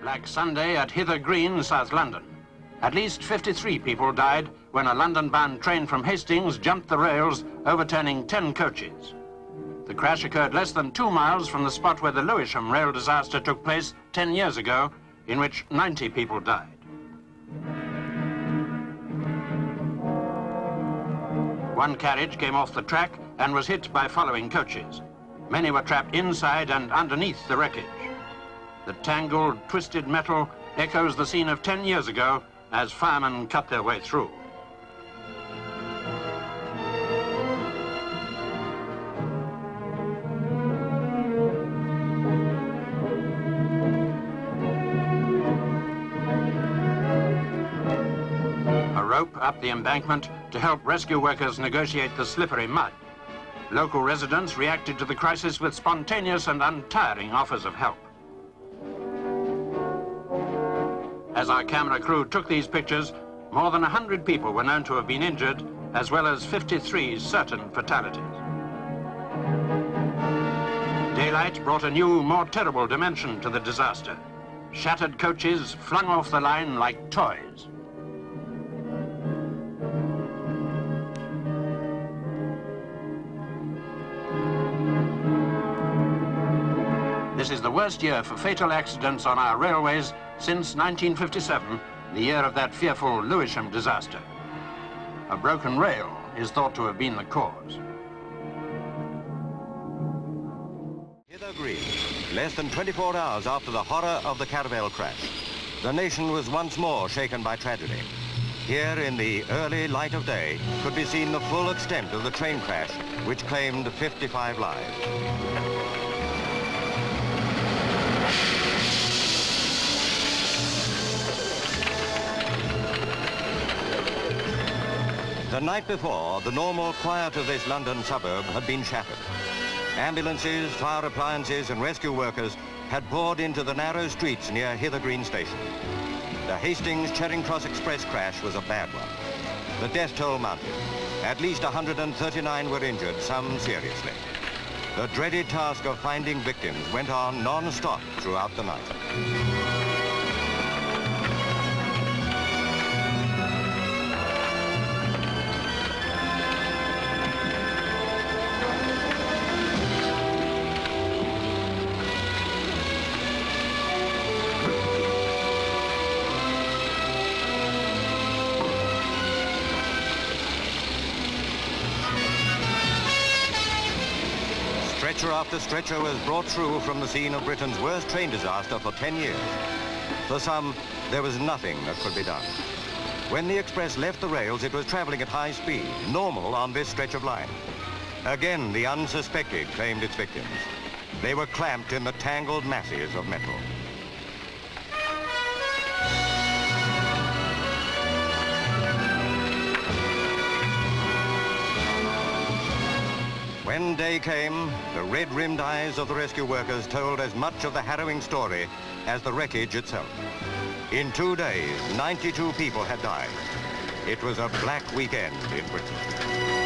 Black Sunday at Hither Green, South London. At least 53 people died when a London-bound train from Hastings jumped the rails, overturning 10 coaches. The crash occurred less than 2 miles from the spot where the Lewisham rail disaster took place 10 years ago, in which 90 people died. One carriage came off the track and was hit by following coaches. Many were trapped inside and underneath the wreckage. The tangled, twisted metal echoes the scene of 10 years ago as firemen cut their way through. A rope up the embankment to help rescue workers negotiate the slippery mud. Local residents reacted to the crisis with spontaneous and untiring offers of help. As our camera crew took these pictures, more than 100 people were known to have been injured, as well as 53 certain fatalities. Daylight brought a new, more terrible dimension to the disaster. Shattered coaches flung off the line like toys. This is the worst year for fatal accidents on our railways since 1957, the year of that fearful Lewisham disaster. A broken rail is thought to have been the cause. Hither Green, less than 24 hours after the horror of the caravel crash, the nation was once more shaken by tragedy. Here in the early light of day could be seen the full extent of the train crash, which claimed 55 lives. The night before, the normal quiet of this London suburb had been shattered. Ambulances, fire appliances and rescue workers had poured into the narrow streets near Hither Green Station. The Hastings Charing Cross Express crash was a bad one. The death toll mounted. At least 139 were injured, some seriously. The dreaded task of finding victims went on non-stop throughout the night. Stretcher after stretcher was brought through from the scene of Britain's worst train disaster for 10 years. For some, there was nothing that could be done. When the express left the rails, it was traveling at high speed, normal on this stretch of line. Again, the unsuspected claimed its victims. They were clamped in the tangled masses of metal. When day came, the red-rimmed eyes of the rescue workers told as much of the harrowing story as the wreckage itself. In 2 days, 92 people had died. It was a black weekend in Britain.